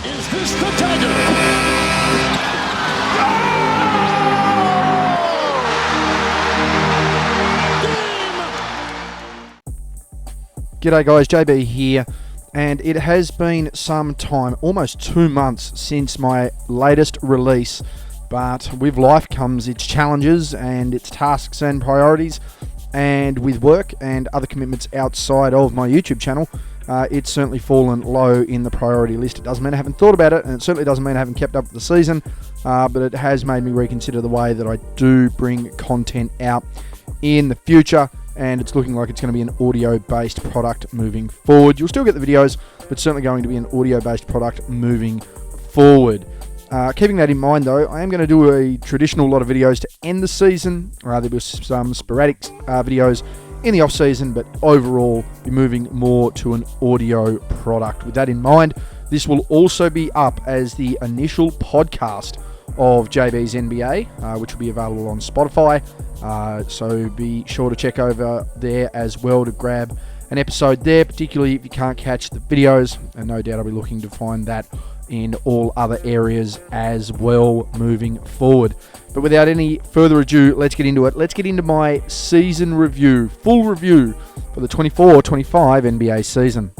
Is this the dagger? G'day guys, JB here, and it has been some time, almost 2 months since my latest release, but with life comes its challenges and its tasks and priorities, and with work and other commitments outside of my YouTube channel, it's certainly fallen low in the priority list. It doesn't mean I haven't thought about it, and it certainly doesn't mean I haven't kept up with the season, but it has made me reconsider the way that I do bring content out in the future. And it's looking like it's going to be an audio-based product moving forward. You'll still get the videos, but certainly going to be an audio-based product moving forward. Keeping that in mind, though, I am going to do a traditional lot of videos to end the season. There'll be some sporadic videos in the off-season, but overall be moving more to an audio product. With that in mind, this will also be up as the initial podcast of JB's NBA, which will be available on Spotify. So be sure to check over there as well to grab an episode there, particularly if you can't catch the videos, and no doubt I'll be looking to find that in all other areas as well moving forward. But without any further ado, let's get into it. Let's get into my season review, full review for the 24-25 NBA season.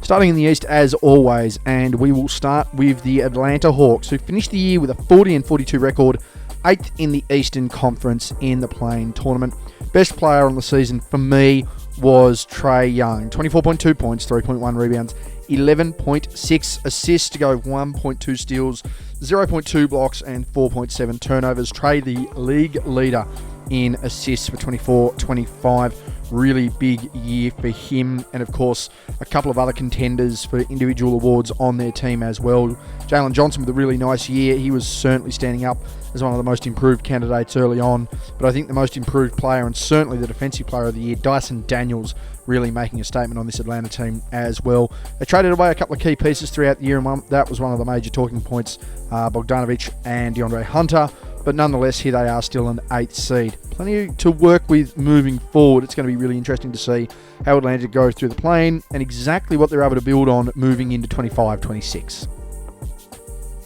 Starting in the East as always, and we will start with the Atlanta Hawks, who finished the year with a 40-42 record, 8th in the Eastern Conference in the play-in tournament. Best player on the season for me was Trae Young. 24.2 points, 3.1 rebounds, 11.6 assists to go with 1.2 steals, 0.2 blocks, and 4.7 turnovers. Trae, the league leader in assists for 24-25. Really big year for him, and of course a couple of other contenders for individual awards on their team as well. Jalen Johnson with a really nice year. He was certainly standing up as one of the most improved candidates early on, but I think the most improved player, and certainly the defensive player of the year, Dyson Daniels, really making a statement on this Atlanta team as well. They traded away a couple of key pieces throughout the year, and that was one of the major talking points, Bogdanovic and DeAndre Hunter. But nonetheless, here they are, still an 8th seed. Plenty to work with moving forward. It's going to be really interesting to see how Atlanta go through the play-in and exactly what they're able to build on moving into 25-26.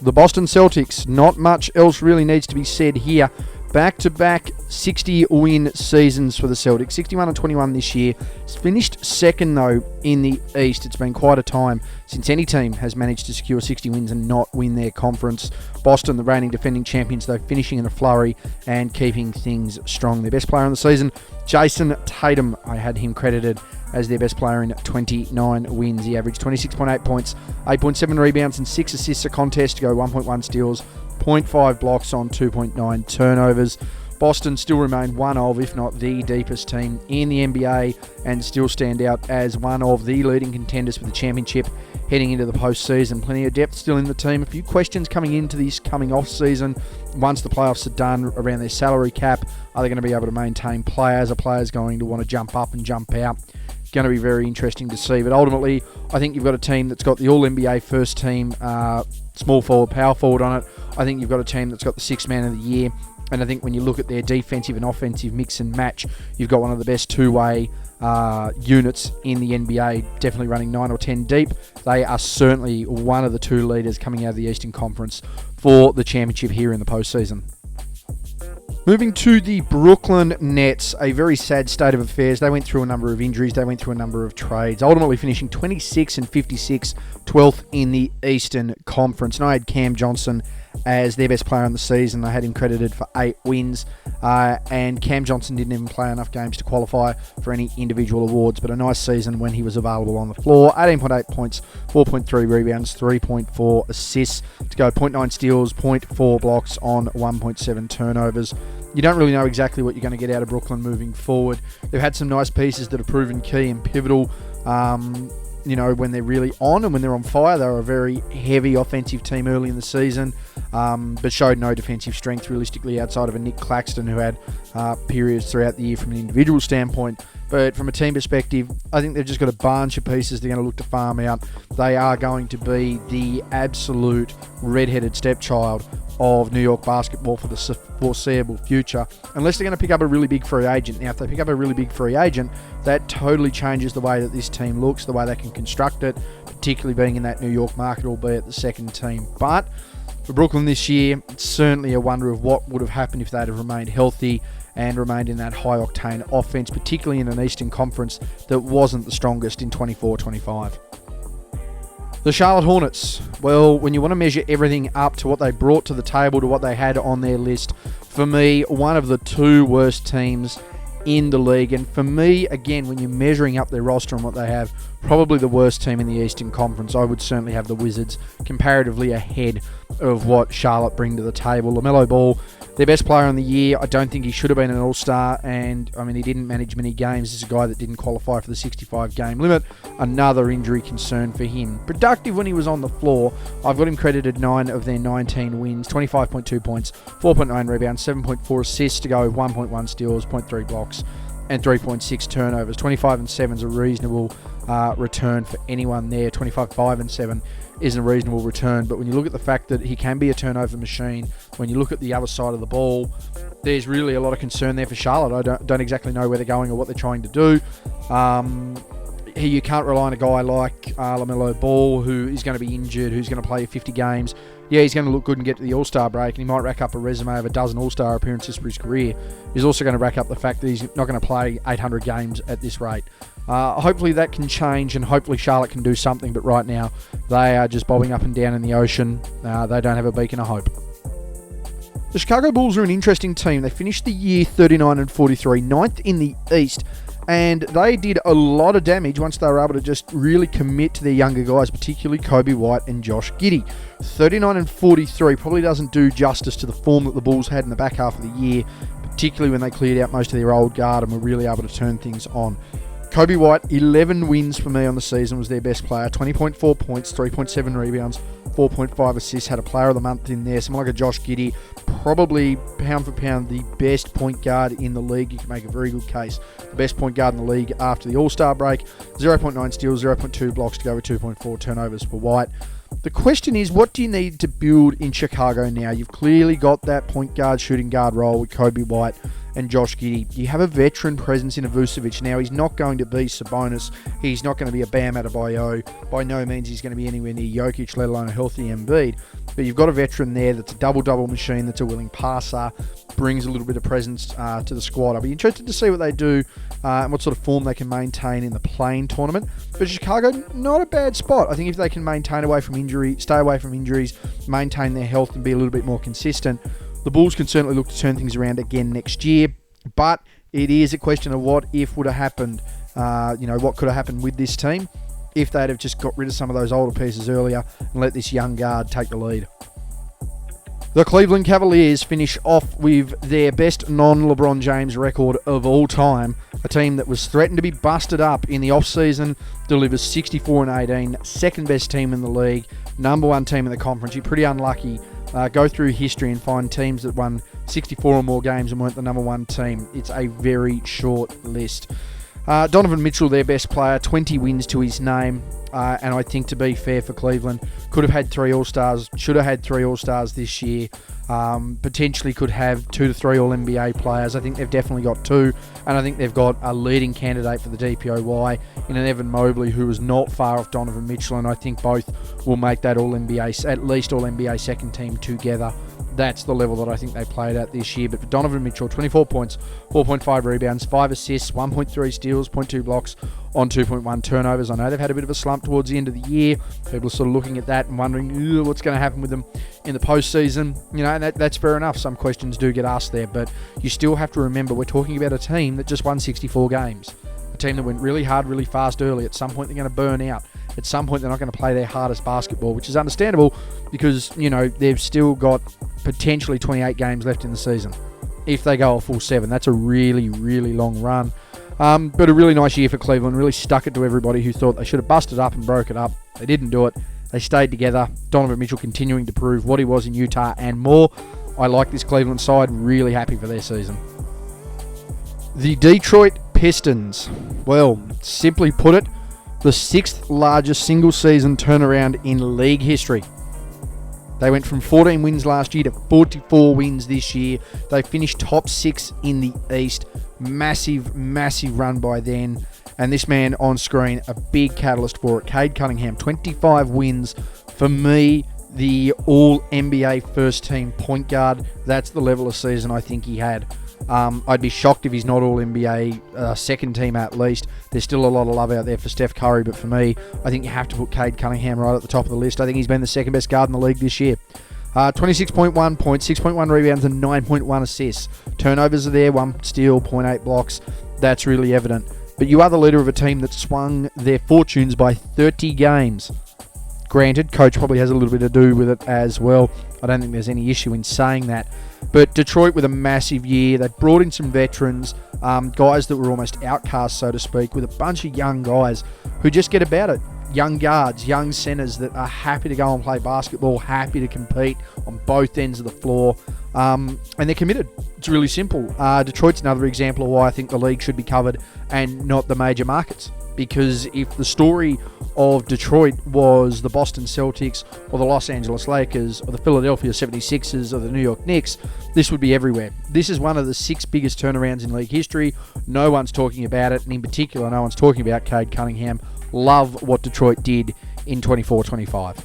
The Boston Celtics, not much else really needs to be said here. Back-to-back 60-win seasons for the Celtics. 61-21 this year. It's finished second, though, in the East. It's been quite a time since any team has managed to secure 60 wins and not win their conference. Boston, the reigning defending champions, though, finishing in a flurry and keeping things strong. Their best player on the season, Jason Tatum. I had him credited as their best player in 29 wins. He averaged 26.8 points, 8.7 rebounds, and 6 assists a contest to go 1.1 steals, 0.5 blocks on 2.9 turnovers. Boston still remain one of, if not the deepest team in the NBA, and still stand out as one of the leading contenders for the championship heading into the postseason. Plenty of depth still in the team. A few questions coming into this coming off season once the playoffs are done around their salary cap. Are they going to be able to maintain players? Are players going to want to jump up and jump out? Going to be very interesting to see. But ultimately, I think you've got a team that's got the All-NBA first team, small forward, power forward on it. I think you've got a team that's got the sixth man of the year. And I think when you look at their defensive and offensive mix and match, you've got one of the best two-way units in the NBA, definitely running 9 or 10 deep. They are certainly one of the two leaders coming out of the Eastern Conference for the championship here in the postseason. Moving to the Brooklyn Nets, a very sad state of affairs. They went through a number of injuries. They went through a number of trades, ultimately finishing 26-56, 12th in the Eastern Conference. And I had Cam Johnson as their best player in the season. I had him credited for 8 wins, and Cam Johnson didn't even play enough games to qualify for any individual awards, but a nice season when he was available on the floor. 18.8 points, 4.3 rebounds, 3.4 assists to go 0.9 steals, 0.4 blocks on 1.7 turnovers. You don't really know exactly what you're going to get out of Brooklyn moving forward. They've had some nice pieces that have proven key and pivotal. When they're really on and when they're on fire. They were a very heavy offensive team early in the season, but showed no defensive strength realistically outside of a Nick Claxton who had periods throughout the year from an individual standpoint. But from a team perspective, I think they've just got a bunch of pieces they're going to look to farm out. They are going to be the absolute red-headed stepchild of New York basketball for the foreseeable future, unless they're going to pick up a really big free agent. Now, if they pick up a really big free agent, that totally changes the way that this team looks, the way they can construct it, particularly being in that New York market, albeit the second team. But for Brooklyn this year, it's certainly a wonder of what would have happened if they'd have remained healthy and remained in that high-octane offense, particularly in an Eastern Conference that wasn't the strongest in 24-25. The Charlotte Hornets, well, when you want to measure everything up to what they brought to the table, to what they had on their list, for me, one of the two worst teams in the league. And for me, again, when you're measuring up their roster and what they have, probably the worst team in the Eastern Conference. I would certainly have the Wizards comparatively ahead of what Charlotte bring to the table. LaMelo Ball, their best player in the year. I don't think he should have been an all-star, and I mean, he didn't manage many games. He's a guy that didn't qualify for the 65-game limit. Another injury concern for him. Productive when he was on the floor. I've got him credited 9 of their 19 wins, 25.2 points, 4.9 rebounds, 7.4 assists to go with 1.1 steals, 0.3 blocks, and 3.6 turnovers. 25 and 7 is a reasonable return for anyone there. 25, 5 and 7 isn't a reasonable return, but when you look at the fact that he can be a turnover machine, when you look at the other side of the ball, there's really a lot of concern there for Charlotte. I don't exactly know where they're going or what they're trying to do. You can't rely on a guy like LaMelo Ball, who is going to be injured, who's going to play 50 games. Yeah, he's going to look good and get to the All-Star break, and he might rack up a resume of a dozen All-Star appearances for his career. He's also going to rack up the fact that he's not going to play 800 games at this rate. Hopefully that can change, and hopefully Charlotte can do something, but right now they are just bobbing up and down in the ocean. They don't have a beacon of hope. The Chicago Bulls are an interesting team. They finished the year 39-43, 9th in the East, and they did a lot of damage once they were able to just really commit to their younger guys, particularly Kobe White and Josh Giddey. 39-43 probably doesn't do justice to the form that the Bulls had in the back half of the year, particularly when they cleared out most of their old guard and were really able to turn things on. Kobe White, 11 wins for me on the season, was their best player. 20.4 points, 3.7 rebounds, 4.5 assists, had a player of the month in there. Someone like a Josh Giddey, probably pound for pound the best point guard in the league. You can make a very good case. The best point guard in the league after the All-Star break. 0.9 steals, 0.2 blocks to go with 2.4 turnovers for White. The question is, what do you need to build in Chicago now? You've clearly got that point guard, shooting guard role with Kobe White and Josh Giddey. You have a veteran presence in Vucevic. Now, he's not going to be Sabonis. He's not going to be a Bam Adebayo. By no means he's going to be anywhere near Jokic, let alone a healthy Embiid. But you've got a veteran there that's a double-double machine, that's a willing passer, brings a little bit of presence to the squad. I'll be interested to see what they do and what sort of form they can maintain in the play-in tournament. But Chicago, not a bad spot. I think if they can maintain away from injury, stay away from injuries, maintain their health and be a little bit more consistent, the Bulls can certainly look to turn things around again next year. But it is a question of what if would have happened. What could have happened with this team if they'd have just got rid of some of those older pieces earlier and let this young guard take the lead. The Cleveland Cavaliers finish off with their best non-LeBron James record of all time. A team that was threatened to be busted up in the off-season delivers 64-18, second best team in the league, number one team in the conference. You're pretty unlucky. Go through history and find teams that won 64 or more games and weren't the number one team. It's a very short list. Donovan Mitchell, their best player, 20 wins to his name. And I think, to be fair for Cleveland, could have had 3 All-Stars, should have had 3 All-Stars this year. Potentially could have 2 to 3 All-NBA players. I think they've definitely got 2. And I think they've got a leading candidate for the DPOY in an Evan Mobley, who is not far off Donovan Mitchell. And I think both will make that All-NBA, at least All-NBA second team together. That's the level that I think they played at this year. But for Donovan Mitchell, 24 points, 4.5 rebounds, 5 assists, 1.3 steals, 0.2 blocks on 2.1 turnovers. I know they've had a bit of a slump towards the end of the year. People are sort of looking at that and wondering what's going to happen with them in the postseason. And that's fair enough. Some questions do get asked there. But you still have to remember, we're talking about a team that just won 64 games. A team that went really hard, really fast early. At some point, they're going to burn out. At some point, they're not going to play their hardest basketball, which is understandable because, they've still got potentially 28 games left in the season. If they go a full 7, that's a really, really long run. But a really nice year for Cleveland. Really stuck it to everybody who thought they should have busted up and broke it up. They didn't do it. They stayed together. Donovan Mitchell continuing to prove what he was in Utah and more. I like this Cleveland side. Really happy for their season. The Detroit Pistons. Well, simply put it, the 6th largest single-season turnaround in league history. They went from 14 wins last year to 44 wins this year. They finished top 6 in the East. Massive, massive run by then. And this man on screen, a big catalyst for it. Cade Cunningham, 25 wins. For me, the all-NBA first-team point guard. That's the level of season I think he had. I'd be shocked if he's not all-NBA second team at least. There's still a lot of love out there for Steph Curry, but for me, I think you have to put Cade Cunningham right at the top of the list. I think he's been the second best guard in the league this year. 26.1 points, 6.1 rebounds, and 9.1 assists. Turnovers are there, 1 steal, 0.8 blocks. That's really evident. But you are the leader of a team that swung their fortunes by 30 games. Granted, coach probably has a little bit to do with it as well. I don't think there's any issue in saying that. But Detroit with a massive year. They brought in some veterans, guys that were almost outcasts, so to speak, with a bunch of young guys who just get about it. Young guards, young centers that are happy to go and play basketball, happy to compete on both ends of the floor, and they're committed. It's really simple. Detroit's another example of why I think the league should be covered and not the major markets. Because if the story of Detroit was the Boston Celtics or the Los Angeles Lakers or the Philadelphia 76ers or the New York Knicks, this would be everywhere. This is one of the 6 biggest turnarounds in league history. No one's talking about it, and in particular, no one's talking about Cade Cunningham. Love what Detroit did in 24-25.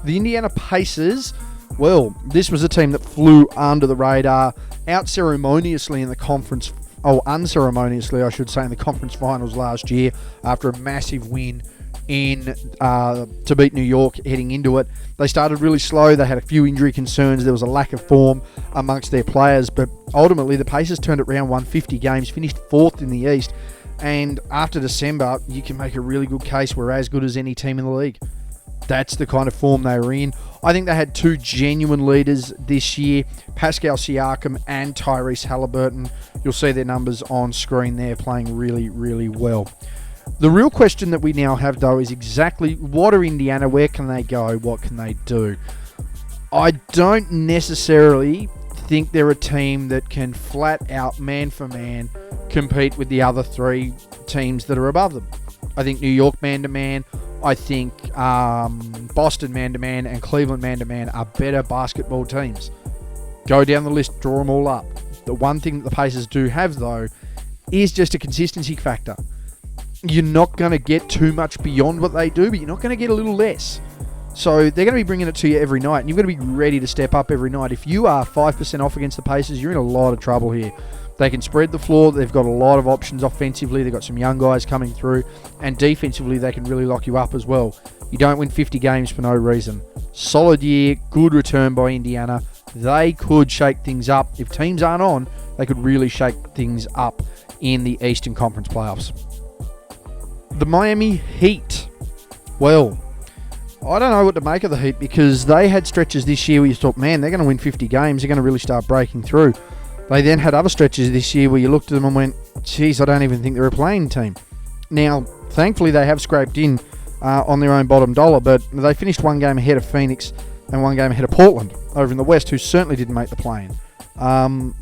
The Indiana Pacers, well, this was a team that flew under the radar, out ceremoniously in the conference, unceremoniously, I should say, in the conference finals last year after a massive win to beat New York heading into it. They started really slow. They had a few injury concerns. There was a lack of form amongst their players, but ultimately the Pacers turned it around, won 50 games, finished 4th in the East. And after December, you can make a really good case we're as good as any team in the league. That's the kind of form they were in. I think they had 2 genuine leaders this year, Pascal Siakam and Tyrese Halliburton. You'll see their numbers on screen there, playing really, really well. The real question that we now have, though, is exactly what are Indiana? Where can they go? What can they do? I don't necessarily think they're a team that can flat out, man for man, compete with the other 3 teams that are above them. I think New York man-to-man, I think Boston man-to-man and Cleveland man-to-man are better basketball teams. Go down the list, draw them all up. The one thing that the Pacers do have, though, is just a consistency factor. You're not going to get too much beyond what they do, but you're not going to get a little less. So they're going to be bringing it to you every night, and you've got to be ready to step up every night. If you are 5% off against the Pacers, you're in a lot of trouble here. They can spread the floor. They've got a lot of options offensively. They've got some young guys coming through. And defensively, they can really lock you up as well. You don't win 50 games for no reason. Solid year, good return by Indiana. They could shake things up. If teams aren't on, they could really shake things up in the Eastern Conference playoffs. The Miami Heat. Well, I don't know what to make of the Heat because they had stretches this year where you thought, man, they're going to win 50 games. They're going to really start breaking through. They then had other stretches this year where you looked at them and went, geez, I don't even think they're a playing team. Now, thankfully, they have scraped in on their own bottom dollar, but they finished 1 game ahead of Phoenix and 1 game ahead of Portland over in the West, who certainly didn't make the play-in.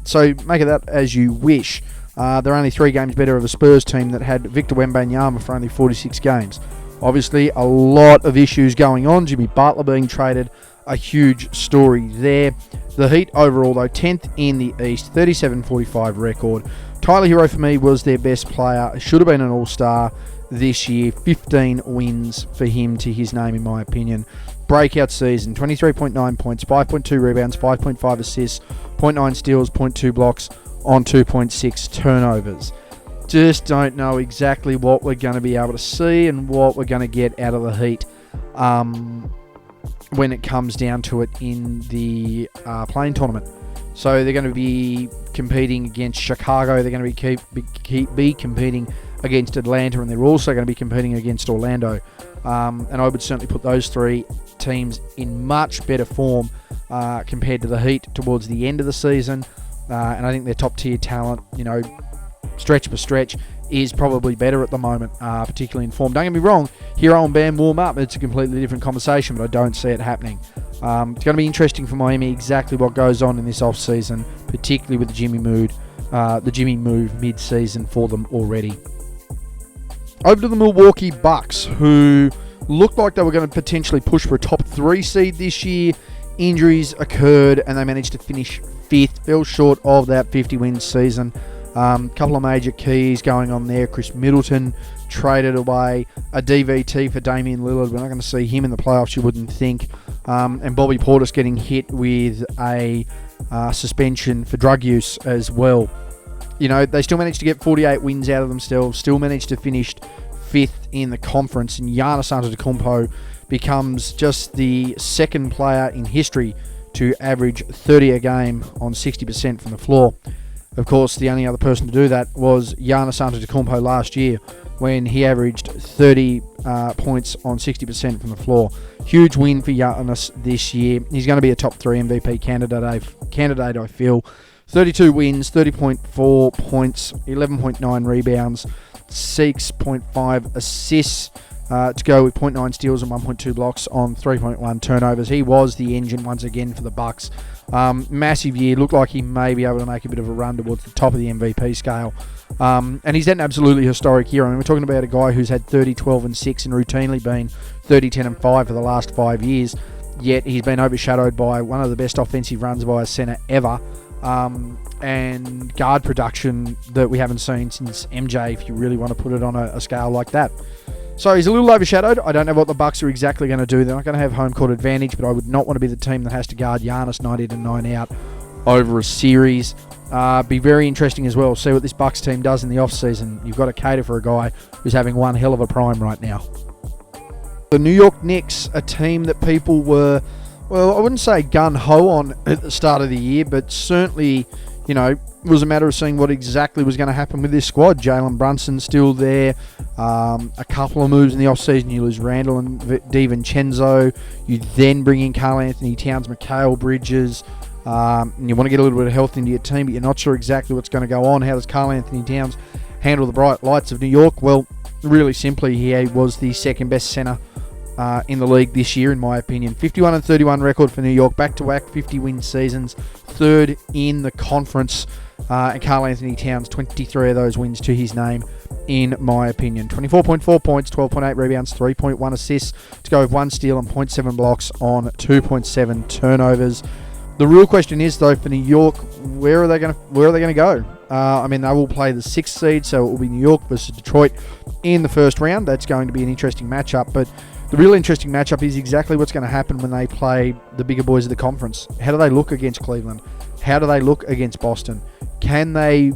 So make of that as you wish. They're only 3 games better of a Spurs team that had Victor Wembanyama for only 46 games. Obviously, a lot of issues going on. Jimmy Butler being traded, a huge story there. The Heat overall, though, 10th in the East, 37-45 record. Tyler Hero, for me, was their best player. Should have been an all-star this year. 15 wins for him to his name, in my opinion. Breakout season, 23.9 points, 5.2 rebounds, 5.5 assists, 0.9 steals, 0.2 blocks on 2.6 turnovers. Just don't know exactly what we're going to be able to see and what we're going to get out of the Heat when it comes down to it in the playing tournament. So they're going to be competing against Chicago. They're going to be competing against Atlanta, and they're also going to be competing against Orlando. And I would certainly put those 3 teams in much better form compared to the Heat towards the end of the season. And I think their top-tier talent, stretch for stretch, is probably better at the moment, particularly in form. Don't get me wrong, Hero and Bam warm up. It's a completely different conversation, but I don't see it happening. It's going to be interesting for Miami exactly what goes on in this off-season, particularly with the Jimmy move mid-season for them already. Over to the Milwaukee Bucks, who looked like they were going to potentially push for a top 3 seed this year. Injuries occurred and they managed to finish 5th, fell short of that 50-win season. Couple of major keys going on there. Chris Middleton traded away, a DVT for Damian Lillard. We're not going to see him in the playoffs, you wouldn't think. And Bobby Portis getting hit with a suspension for drug use as well. You know, they still managed to get 48 wins out of themselves, still managed to finish 5th in the conference, and Giannis Antetokounmpo becomes just the second player in history to average 30 a game on 60% from the floor. Of course, the only other person to do that was Giannis Antetokounmpo last year when he averaged 30 points on 60% from the floor. Huge win for Giannis this year. He's going to be a top 3 MVP candidate, I feel. 32 wins, 30.4 points, 11.9 rebounds, 6.5 assists to go with 0.9 steals and 1.2 blocks on 3.1 turnovers. He was the engine once again for the Bucks. Massive year. Looked like he may be able to make a bit of a run towards the top of the MVP scale. And he's had an absolutely historic year. I mean, we're talking about a guy who's had 30, 12, and 6 and routinely been 30, 10, and 5 for the last 5 years. Yet he's been overshadowed by one of the best offensive runs by a centre ever. And guard production that we haven't seen since MJ, if you really want to put it on a scale like that. So he's a little overshadowed. I don't know what the Bucks are exactly going to do. They're not going to have home court advantage, but I would not want to be the team that has to guard Giannis 90 in and 9 out over a series. Be very interesting as well. See what this Bucks team does in the offseason. You've got to cater for a guy who's having one hell of a prime right now. The New York Knicks, a team that people were, well, I wouldn't say gun-ho on at the start of the year, but certainly, you know, it was a matter of seeing what exactly was going to happen with this squad. Jalen Brunson still there. A couple of moves in the offseason. You lose Randall and DiVincenzo. You then bring in Karl-Anthony Towns, Mikal Bridges. And you want to get a little bit of health into your team, but you're not sure exactly what's going to go on. How does Karl-Anthony Towns handle the bright lights of New York? Well, really simply, he was the second best center in the league this year, in my opinion. 51-31 record for New York, back-to-back 50-win seasons, third in the conference, and Karl-Anthony Towns, 23 of those wins to his name, in my opinion. 24.4 points, 12.8 rebounds, 3.1 assists to go with 1 steal and 0.7 blocks on 2.7 turnovers. The real question is, though, for New York, where are they going to go? I mean, they will play the 6th seed, so it will be New York versus Detroit in the first round. That's going to be an interesting matchup, but the real interesting matchup is exactly what's going to happen when they play the bigger boys of the conference. How do they look against Cleveland? How do they look against Boston? Can they,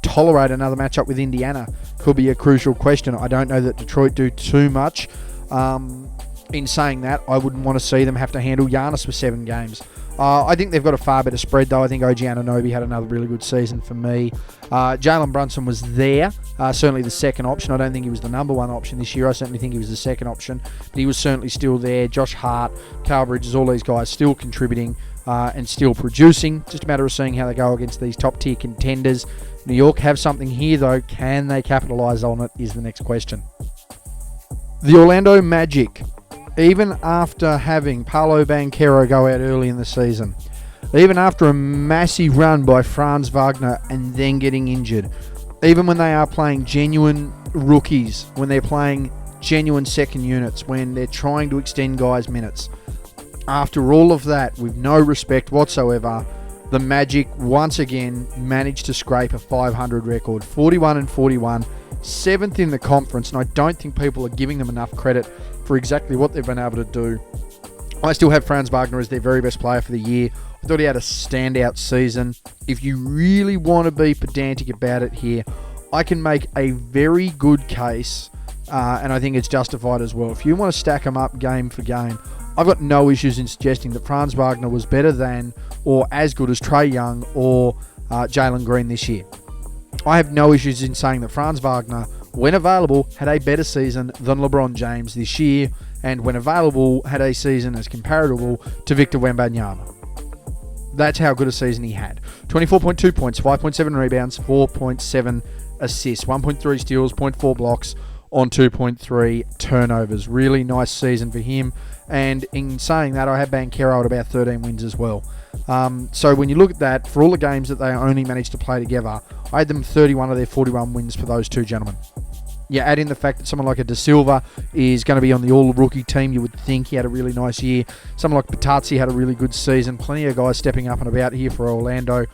tolerate another matchup with Indiana? Could be a crucial question. I don't know that Detroit do too much. In saying that, I wouldn't want to see them have to handle Giannis for 7 games. I think they've got a far better spread, though. I think OG Anunoby had another really good season for me. Jalen Brunson was there, certainly the second option. I don't think he was the number one option this year. I certainly think he was the second option, but he was certainly still there. Josh Hart, Carl Bridges, all these guys still contributing and still producing. Just a matter of seeing how they go against these top-tier contenders. New York have something here, though. Can they capitalise on it is the next question. The Orlando Magic, even after having Paolo Banchero go out early in the season, even after a massive run by Franz Wagner and then getting injured, even when they are playing genuine rookies, when they're playing genuine second units, when they're trying to extend guys' minutes, after all of that, with no respect whatsoever, the Magic once again managed to scrape a 500 record, 41-41, 7th in the conference, and I don't think people are giving them enough credit for exactly what they've been able to do. I still have Franz Wagner as their very best player for the year. I thought he had a standout season. If you really want to be pedantic about it here, I can make a very good case, and I think it's justified as well. If you want to stack them up game for game, I've got no issues in suggesting that Franz Wagner was better than or as good as Trae Young or Jalen Green this year. I have no issues in saying that Franz Wagner, when available, had a better season than LeBron James this year, and when available, had a season as comparable to Victor Wembanyama. That's how good a season he had. 24.2 points, 5.7 rebounds, 4.7 assists, 1.3 steals, 0.4 blocks on 2.3 turnovers. Really nice season for him. And in saying that, I have Banchero at about 13 wins as well. So when you look at that, for all the games that they only managed to play together, I had them 31 of their 41 wins for those two gentlemen. You add in the fact that someone like a De Silva is going to be on the all-rookie team. You would think he had a really nice year. Someone like Patazzi had a really good season. Plenty of guys stepping up and about here for Orlando.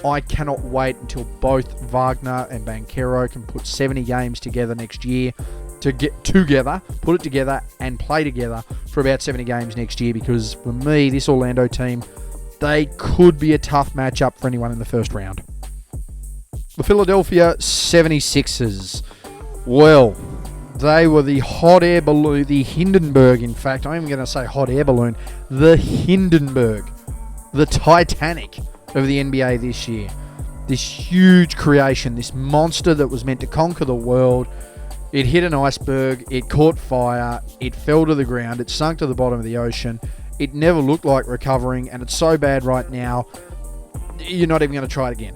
I cannot wait until both Wagner and Banchero can put 70 games together next year to get together, put it together and play together for about 70 games next year, because for me, this Orlando team, they could be a tough matchup for anyone in the first round. The Philadelphia 76ers. Well, they were the hot air balloon, the Hindenburg, in fact. I'm going to say hot air balloon. The Hindenburg, the Titanic of the NBA this year. This huge creation, this monster that was meant to conquer the world. It hit an iceberg, it caught fire, it fell to the ground, it sunk to the bottom of the ocean. It never looked like recovering, and it's so bad right now, you're not even going to try it again.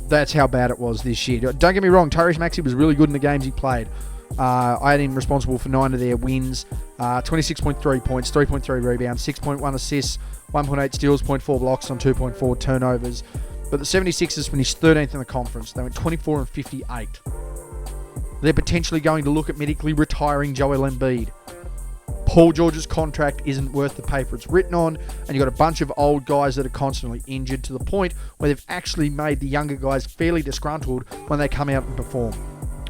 That's how bad it was this year. Don't get me wrong, Tyrese Maxey was really good in the games he played. I had him responsible for 9 of their wins, 26.3 points, 3.3 rebounds, 6.1 assists, 1.8 steals, 0.4 blocks on 2.4 turnovers. But the 76ers finished 13th in the conference. They went 24 and 58. They're potentially going to look at medically retiring Joel Embiid. Paul George's contract isn't worth the paper it's written on, and you've got a bunch of old guys that are constantly injured to the point where they've actually made the younger guys fairly disgruntled when they come out and perform.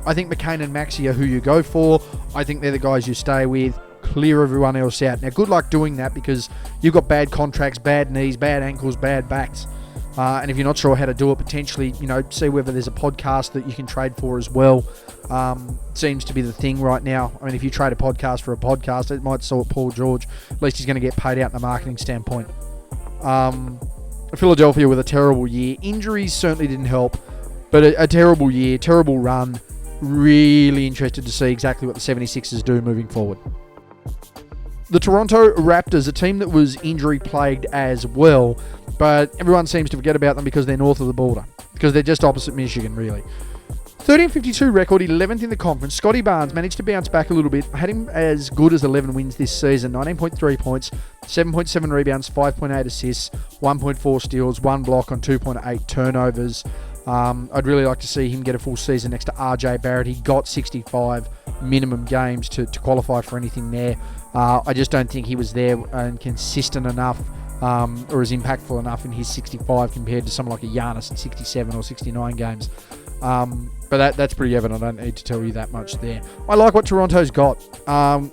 I think McCain and Maxey are who you go for. I think they're the guys you stay with. Clear everyone else out. Now, good luck doing that, because you've got bad contracts, bad knees, bad ankles, bad backs. And if you're not sure how to do it, potentially, see whether there's a podcast that you can trade for as well. Seems to be the thing right now. I mean, if you trade a podcast for a podcast, it might sort Paul George. At least he's going to get paid out in a marketing standpoint. Philadelphia with a terrible year. Injuries certainly didn't help, but a terrible year, terrible run. Really interested to see exactly what the 76ers do moving forward. The Toronto Raptors, a team that was injury-plagued as well, but everyone seems to forget about them because they're north of the border, because they're just opposite Michigan, really. 13-52 record, 11th in the conference. Scotty Barnes managed to bounce back a little bit. Had him as good as 11 wins this season. 19.3 points, 7.7 rebounds, 5.8 assists, 1.4 steals, 1 block on 2.8 turnovers. I'd really like to see him get a full season next to RJ Barrett. He got 65 minimum games to qualify for anything there. I just don't think he was there and consistent enough or as impactful enough in his 65 compared to someone like a Giannis at 67 or 69 games. But that's pretty evident. I don't need to tell you that much there. I like what Toronto's got.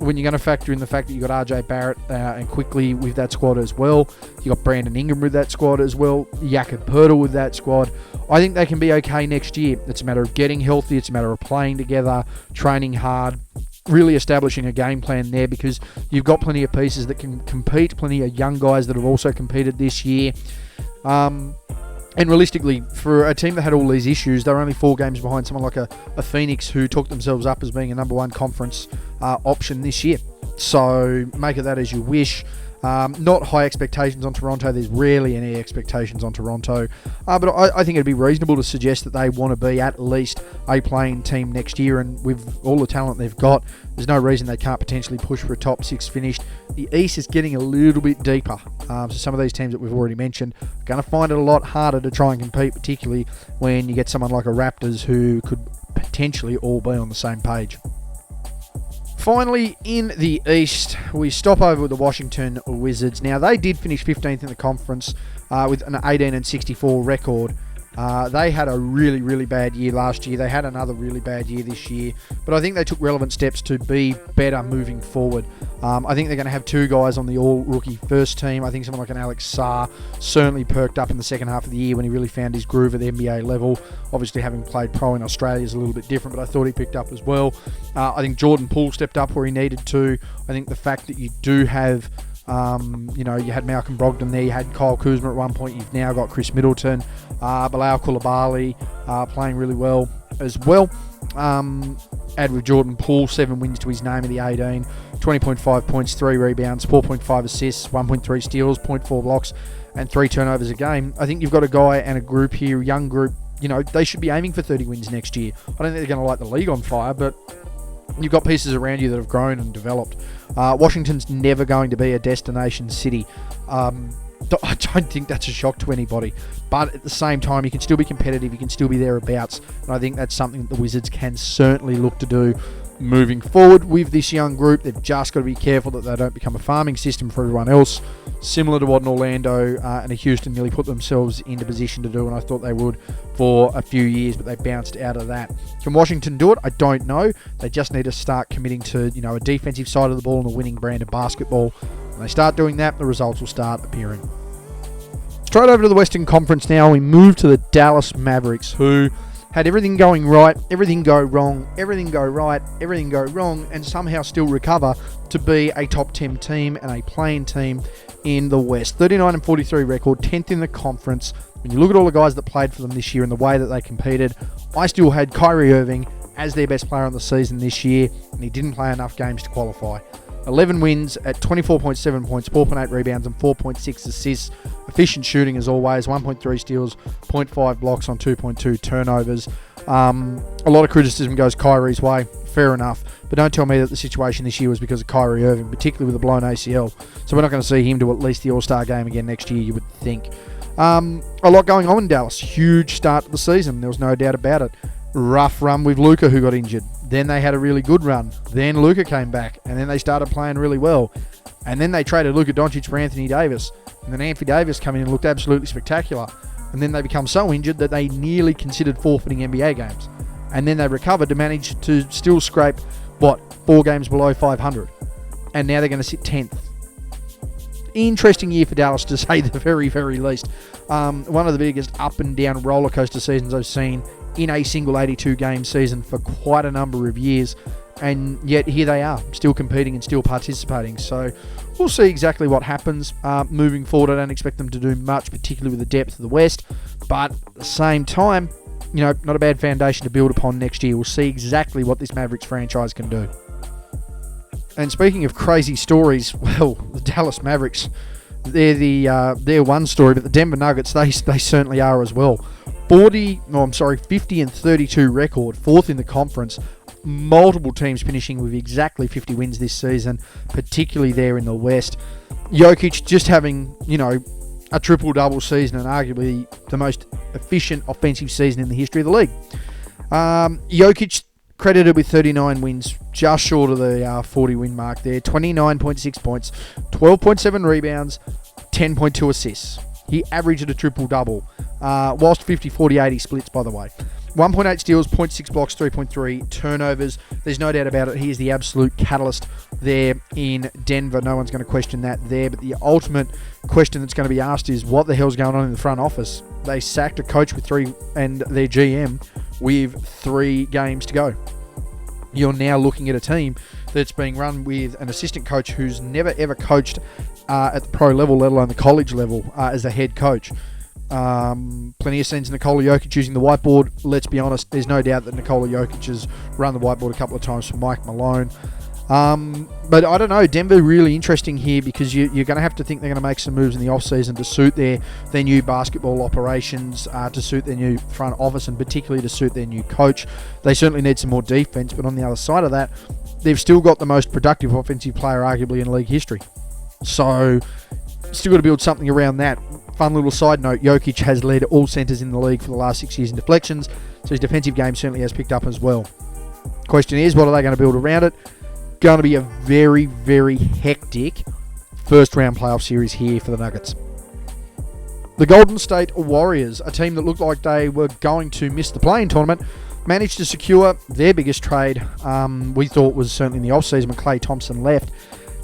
When you're going to factor in the fact that you got RJ Barrett and quickly with that squad as well. You got Brandon Ingram with that squad as well. Jakob Poeltl with that squad. I think they can be okay next year. It's a matter of getting healthy. It's a matter of playing together, training hard, really establishing a game plan there, because you've got plenty of pieces that can compete, plenty of young guys that have also competed this year. And realistically, for a team that had all these issues, they're only 4 games behind someone like a Phoenix, who took themselves up as being a number 1 conference option this year. So make of that as you wish. Not high expectations on Toronto. There's rarely any expectations on Toronto. But I think it'd be reasonable to suggest that they want to be at least a playing team next year. And with all the talent they've got, there's no reason they can't potentially push for a top 6 finish. The East is getting a little bit deeper. So some of these teams that we've already mentioned are going to find it a lot harder to try and compete, particularly when you get someone like a Raptors who could potentially all be on the same page. Finally, in the East, we stop over with the Washington Wizards. Now, they did finish 15th in the conference with an 18-64 record. They had a really, really bad year last year. They had another really bad year this year. But I think they took relevant steps to be better moving forward. I think they're going to have 2 guys on the all-rookie first team. I think someone like an Alex Sarr certainly perked up in the second half of the year when he really found his groove at the NBA level. Obviously, having played pro in Australia is a little bit different, but I thought he picked up as well. I think Jordan Poole stepped up where he needed to. I think the fact that you do have... you had Malcolm Brogdon there, you had Kyle Kuzma at one point, you've now got Chris Middleton, Bilal Coulibaly playing really well as well. Add with Jordan Poole, 7 wins to his name in the 18, 20.5 points, 3 rebounds, 4.5 assists, 1.3 steals, 0.4 blocks, and 3 turnovers a game. I think you've got a guy and a group here, young group, they should be aiming for 30 wins next year. I don't think they're going to light the league on fire, but you've got pieces around you that have grown and developed. Washington's never going to be a destination city. I don't think that's a shock to anybody. But at the same time, you can still be competitive. You can still be thereabouts. And I think that's something that the Wizards can certainly look to do moving forward with this young group. They've just got to be careful that they don't become a farming system for everyone else, similar to what an Orlando and a Houston nearly put themselves into position to do, and I thought they would for a few years, but they bounced out of that. Can Washington do it? I don't know. They just need to start committing to, a defensive side of the ball and a winning brand of basketball. When they start doing that, the results will start appearing. Straight over to the Western Conference now. We move to the Dallas Mavericks, who had everything going right, everything go wrong, everything go right, everything go wrong, and somehow still recover to be a top 10 team and a playing team in the West. 39-43 record, 10th in the conference. When you look at all the guys that played for them this year and the way that they competed, I still had Kyrie Irving as their best player on the season this year, and he didn't play enough games to qualify. 11 wins at 24.7 points, 4.8 rebounds and 4.6 assists. Efficient shooting as always, 1.3 steals, 0.5 blocks on 2.2 turnovers. A lot of criticism goes Kyrie's way, fair enough. But don't tell me that the situation this year was because of Kyrie Irving, particularly with a blown ACL. So we're not going to see him do at least the All-Star game again next year, you would think. A lot going on in Dallas. Huge start to the season, there was no doubt about it. Rough run with Luka, who got injured. Then they had a really good run. Then Luka came back, and then they started playing really well. And then they traded Luka Doncic for Anthony Davis. And then Anthony Davis came in and looked absolutely spectacular. And then they become so injured that they nearly considered forfeiting NBA games. And then they recovered to manage to still scrape, 4 games below 500. And now they're going to sit 10th. Interesting year for Dallas, to say the very, very least. One of the biggest up and down roller coaster seasons I've seen in a single 82-game season for quite a number of years, and yet here they are, still competing and still participating. So we'll see exactly what happens moving forward. I don't expect them to do much, particularly with the depth of the West, but at the same time, not a bad foundation to build upon next year. We'll see exactly what this Mavericks franchise can do. And speaking of crazy stories, well, the Dallas Mavericks, they're one story, but the Denver Nuggets, they certainly are as well. 50 and 32 record, 4th in the conference. Multiple teams finishing with exactly 50 wins this season, particularly there in the West. Jokic just having, a triple-double season and arguably the most efficient offensive season in the history of the league. Jokic credited with 39 wins, just short of the 40-win mark there. 29.6 points, 12.7 rebounds, 10.2 assists. He averaged a triple-double, whilst 50-40-80 splits, by the way. 1.8 steals, 0.6 blocks, 3.3 turnovers. There's no doubt about it. He is the absolute catalyst there in Denver. No one's going to question that there. But the ultimate question that's going to be asked is, what the hell's going on in the front office? They sacked a coach with 3 and their GM with 3 games to go. You're now looking at a team that's being run with an assistant coach who's never ever coached at the pro level, let alone the college level, as a head coach. Plenty of scenes of Nikola Jokic using the whiteboard. Let's be honest, there's no doubt that Nikola Jokic has run the whiteboard a couple of times for Mike Malone. But I don't know, Denver really interesting here, because you're going to have to think they're going to make some moves in the off-season to suit their new basketball operations, to suit their new front office, and particularly to suit their new coach. They certainly need some more defense, but on the other side of that, they've still got the most productive offensive player arguably in league history. So, still got to build something around that. Fun little side note, Jokic has led all centers in the league for the last 6 years in deflections, so his defensive game certainly has picked up as well. Question is, what are they going to build around it? Going to be a very, very hectic first-round playoff series here for the Nuggets. The Golden State Warriors, a team that looked like they were going to miss the play-in tournament, managed to secure their biggest trade, we thought was certainly in the off-season when Klay Thompson left.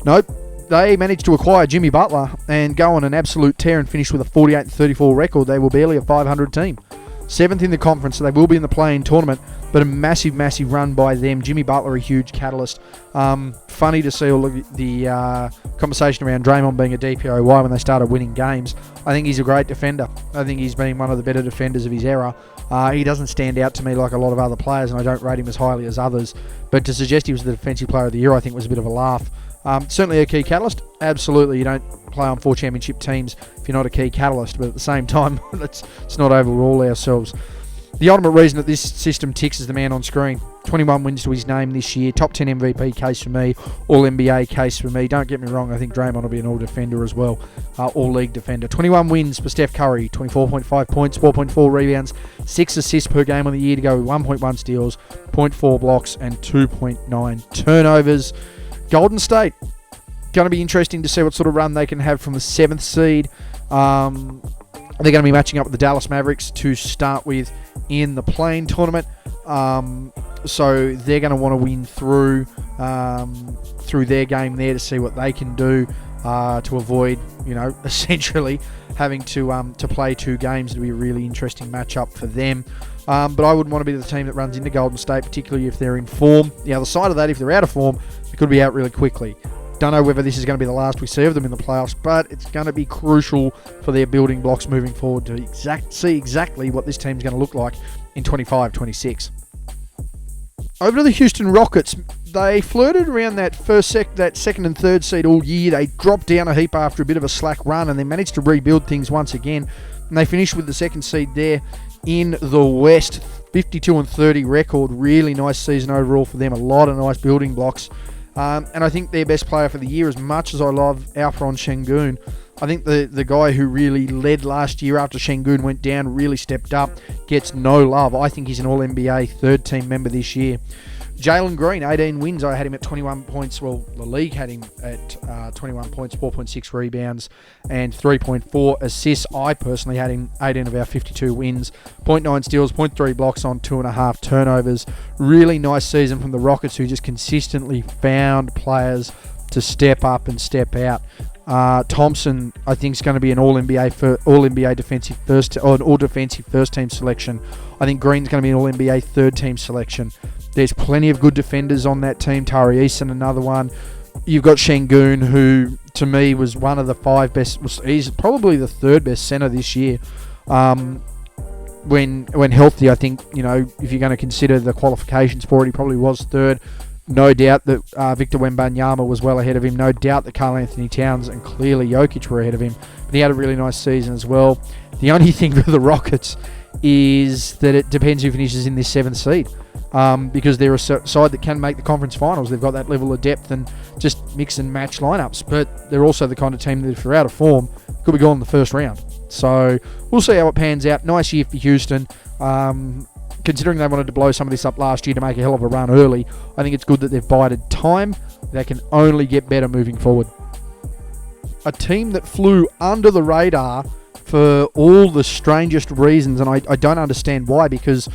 Nope. They managed to acquire Jimmy Butler and go on an absolute tear and finish with a 48-34 record. They were barely a 500 team. 7th in the conference, so they will be in the play-in tournament, but a massive, massive run by them. Jimmy Butler, a huge catalyst. Funny to see all of the conversation around Draymond being a DPOY when they started winning games. I think he's a great defender. I think he's been one of the better defenders of his era. He doesn't stand out to me like a lot of other players, and I don't rate him as highly as others. But to suggest he was the defensive player of the year, I think was a bit of a laugh. Certainly a key catalyst. Absolutely, you don't play on 4 championship teams if you're not a key catalyst, but at the same time, let's not overrule ourselves. The ultimate reason that this system ticks is the man on screen. 21 wins to his name this year. Top 10 MVP case for me. All-NBA case for me. Don't get me wrong, I think Draymond will be an all-defender as well. All-league defender. 21 wins for Steph Curry. 24.5 points, 4.4 rebounds, 6 assists per game on the year to go with 1.1 steals, 0.4 blocks, and 2.9 turnovers. Golden State. Going to be interesting to see what sort of run they can have from the 7th seed. They're going to be matching up with the Dallas Mavericks to start with in the play-in tournament. So they're going to want to win through their game there to see what they can do to avoid, essentially having to play 2 games. It'll be a really interesting matchup for them. But I wouldn't want to be the team that runs into Golden State, particularly if they're in form. The other side of that, if they're out of form, they could be out really quickly. Don't know whether this is going to be the last we see of them in the playoffs, but it's going to be crucial for their building blocks moving forward to see exactly what this team's going to look like in 25-26. Over to the Houston Rockets. They flirted around that second and third seed all year. They dropped down a heap after a bit of a slack run, and they managed to rebuild things once again. And they finished with the second seed there in the West. 52-30 record. Really nice season overall for them. A lot of nice building blocks. And I think their best player for the year, as much as I love Alperen Sengun, I think the guy who really led last year after Sengun went down really stepped up, gets no love. I think he's an All-NBA third-team member this year. Jalen Green, 18 wins. I had him at 21 points. Well, the league had him at 21 points, 4.6 rebounds, and 3.4 assists. I personally had him 18 of our 52 wins, 0.9 steals, 0.3 blocks on 2.5 turnovers. Really nice season from the Rockets, who just consistently found players to step up and step out. Thompson, I think, is going to be an All-NBA defensive first, or an All-Defensive first-team selection. I think Green's going to be an All-NBA third-team selection. There's plenty of good defenders on that team. Tari Eason, another one. You've got Sengun, who to me was one of the 5 best. He's probably the 3rd best center this year. When healthy, I think, if you're going to consider the qualifications for it, he probably was 3rd. No doubt that Victor Wembanyama was well ahead of him. No doubt that Karl-Anthony Towns and clearly Jokic were ahead of him. But he had a really nice season as well. The only thing for the Rockets is that it depends who finishes in this 7th seed. Because they're a side that can make the conference finals. They've got that level of depth and just mix and match lineups. But they're also the kind of team that if they're out of form, could be gone in the first round. So we'll see how it pans out. Nice year for Houston. Considering they wanted to blow some of this up last year to make a hell of a run early, I think it's good that they've bided time. They can only get better moving forward. A team that flew under the radar for all the strangest reasons, and I don't understand why, because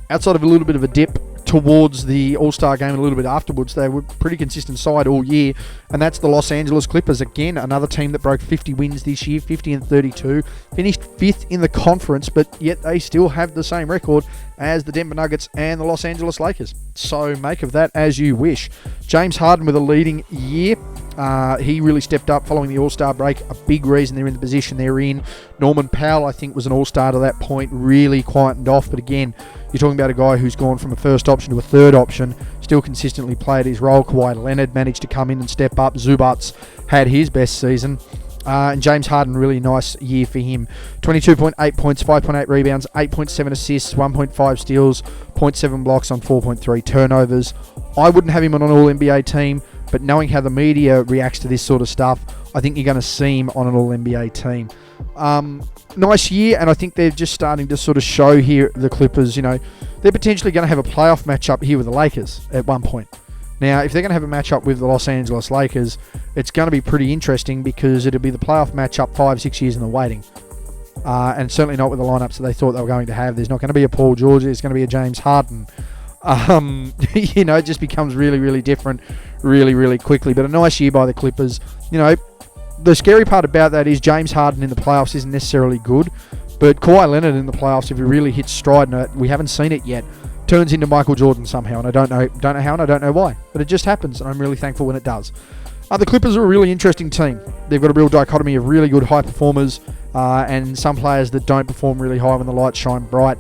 outside of a little bit of a dip towards the All-Star game and a little bit afterwards, they were a pretty consistent side all year, and that's the Los Angeles Clippers. Again, another team that broke 50 wins this year, 50-32, finished 5th in the conference, but yet they still have the same record as the Denver Nuggets and the Los Angeles Lakers. So make of that as you wish. James Harden with a leading year. He really stepped up following the All-Star break. A big reason they're in the position they're in. Norman Powell, I think, was an All-Star to that point. Really quietened off. But again, you're talking about a guy who's gone from a first option to a third option. Still consistently played his role. Kawhi Leonard managed to come in and step up. Zubats had his best season. And James Harden, really nice year for him. 22.8 points, 5.8 rebounds, 8.7 assists, 1.5 steals, 0.7 blocks on 4.3 turnovers. I wouldn't have him on an All-NBA team, but knowing how the media reacts to this sort of stuff, I think you're going to see him on an All-NBA team. Nice year, and I think they're just starting to sort of show here, the Clippers, they're potentially going to have a playoff matchup here with the Lakers at one point. Now, if they're going to have a matchup with the Los Angeles Lakers, it's going to be pretty interesting because it'll be the playoff matchup 5-6 years in the waiting. And certainly not with the lineups that they thought they were going to have. There's not going to be a Paul George, there's going to be a James Harden. It just becomes really, really different really, really quickly. But a nice year by the Clippers. The scary part about that is James Harden in the playoffs isn't necessarily good. But Kawhi Leonard in the playoffs, if he really hits stride, and we haven't seen it yet, turns into Michael Jordan somehow, and I don't know how and I don't know why, but it just happens, and I'm really thankful when it does. The Clippers are a really interesting team. They've got a real dichotomy of really good high performers and some players that don't perform really high when the lights shine bright.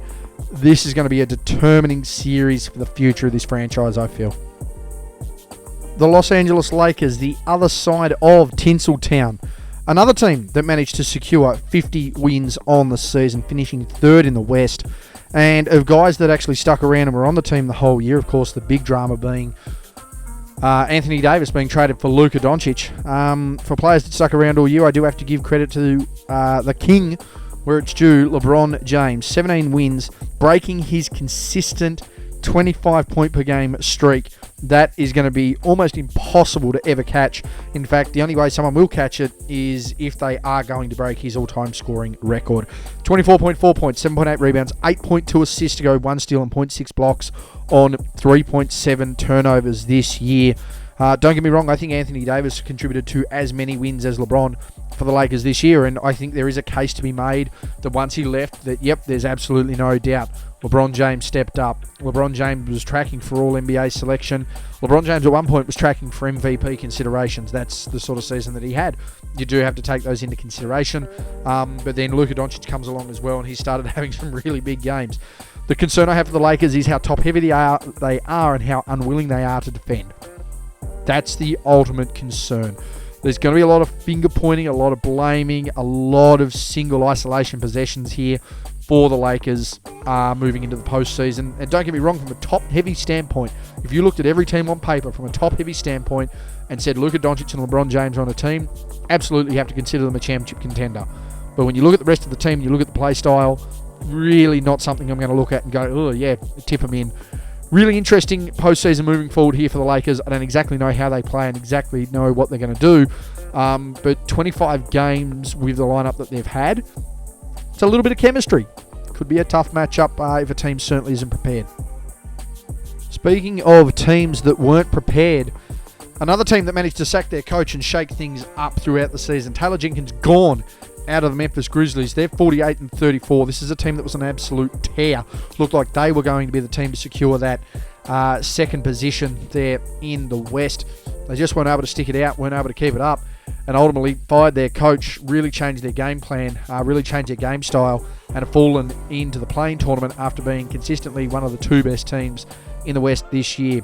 This is going to be a determining series for the future of this franchise, I feel. The Los Angeles Lakers, the other side of Tinseltown. Another team that managed to secure 50 wins on the season, finishing 3rd in the West. And of guys that actually stuck around and were on the team the whole year, of course, the big drama being Anthony Davis being traded for Luka Doncic. For players that stuck around all year, I do have to give credit to the king, where it's due, LeBron James. 17 wins, breaking his consistent 25-point-per-game streak. That is going to be almost impossible to ever catch. In fact, the only way someone will catch it is if they are going to break his all-time scoring record. 24.4 points, 7.8 rebounds, 8.2 assists to go, 1 steal and 0.6 blocks on 3.7 turnovers this year. Don't get me wrong, I think Anthony Davis contributed to as many wins as LeBron for the Lakers this year, and I think there is a case to be made that once he left, that yep, there's absolutely no doubt LeBron James stepped up. LeBron James was tracking for All-NBA selection. LeBron James at one point was tracking for MVP considerations. That's the sort of season that he had. You do have to take those into consideration. But then Luka Doncic comes along as well, and he started having some really big games. The concern I have for the Lakers is how top-heavy they are and how unwilling they are to defend. That's the ultimate concern. There's going to be a lot of finger-pointing, a lot of blaming, a lot of single isolation possessions here for the Lakers moving into the postseason. And don't get me wrong, from a top-heavy standpoint, if you looked at every team on paper from a top-heavy standpoint and said Luka Doncic and LeBron James are on a team, absolutely you have to consider them a championship contender. But when you look at the rest of the team, you look at the play style, really not something I'm going to look at and go, oh yeah, tip them in. Really interesting postseason moving forward here for the Lakers. I don't exactly know how they play and exactly know what they're going to do. But 25 games with the lineup that they've had, it's a little bit of chemistry. Could be a tough matchup if a team certainly isn't prepared. Speaking of teams that weren't prepared, another team that managed to sack their coach and shake things up throughout the season. Taylor Jenkins gone out of the Memphis Grizzlies. They're 48-34. This is a team that was an absolute tear. Looked like they were going to be the team to secure that second position there in the West. They just weren't able to stick it out, weren't able to keep it up, and ultimately fired their coach, really changed their game plan, really changed their game style, and have fallen into the play-in tournament after being consistently one of the two best teams in the West this year.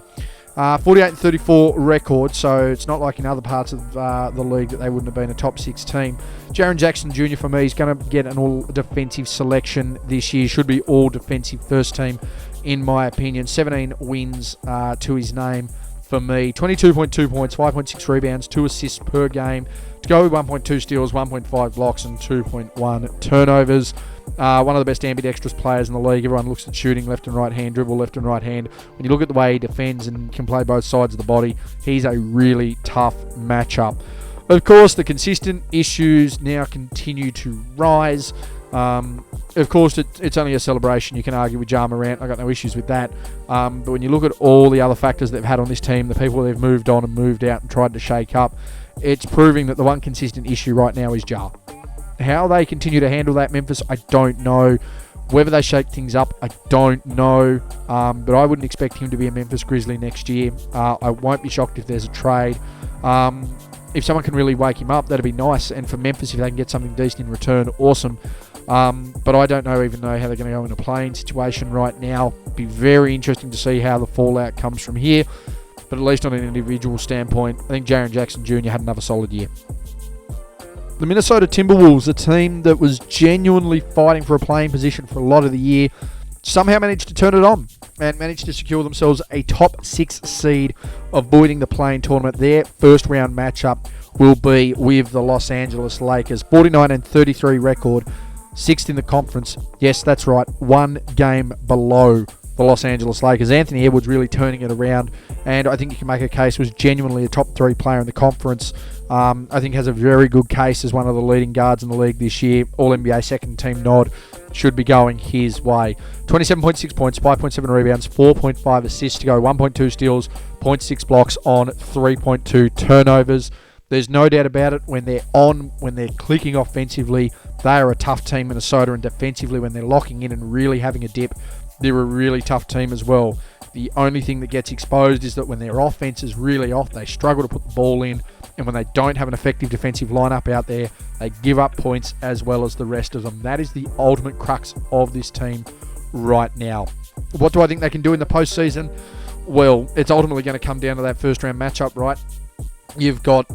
48-34 record, so it's not like in other parts of the league that they wouldn't have been a top 6 team. Jaren Jackson Jr. for me is going to get an all-defensive selection this year. Should be all-defensive first team, in my opinion. 17 wins to his name for me. 22.2 points, 5.6 rebounds, 2 assists per game. To go with 1.2 steals, 1.5 blocks, and 2.1 turnovers. One of the best ambidextrous players in the league. Everyone looks at shooting left and right hand, dribble left and right hand. When you look at the way he defends and can play both sides of the body, he's a really tough matchup. Of course, the consistent issues now continue to rise. Of course, it's only a celebration. You can argue with Ja Morant. I got no issues with that. But when you look at all the other factors they've had on this team, the people they've moved on and moved out and tried to shake up, it's proving that the one consistent issue right now is Ja. How they continue to handle that, Memphis, I don't know. Whether they shake things up, I don't know. But I wouldn't expect him to be a Memphis Grizzly next year. I won't be shocked if there's a trade. If someone can really wake him up, that'd be nice. And for Memphis, if they can get something decent in return, awesome. But I don't even know how they're going to go in a playing situation right now. Be very interesting to see how the fallout comes from here. But at least on an individual standpoint, I think Jaren Jackson Jr. had another solid year. The Minnesota Timberwolves, a team that was genuinely fighting for a playing position for a lot of the year, somehow managed to turn it on and managed to secure themselves a top 6 seed, avoiding the play-in tournament. Their first round matchup will be with the Los Angeles Lakers. 49-33 record, 6th in the conference. Yes, that's right, 1 game below the Los Angeles Lakers. Anthony Edwards really turning it around, and I think you can make a case was genuinely a top 3 player in the conference. I think has a very good case as one of the leading guards in the league this year. All-NBA second team nod should be going his way. 27.6 points, 5.7 rebounds, 4.5 assists to go, 1.2 steals, 0.6 blocks on 3.2 turnovers. There's no doubt about it. When they're clicking offensively, they are a tough team, Minnesota, and defensively when they're locking in and really having a dip, they're a really tough team as well. The only thing that gets exposed is that when their offense is really off, they struggle to put the ball in, and when they don't have an effective defensive lineup out there, they give up points as well as the rest of them. That is the ultimate crux of this team right now. What do I think they can do in the postseason? Well, it's ultimately going to come down to that first round matchup, right? You've got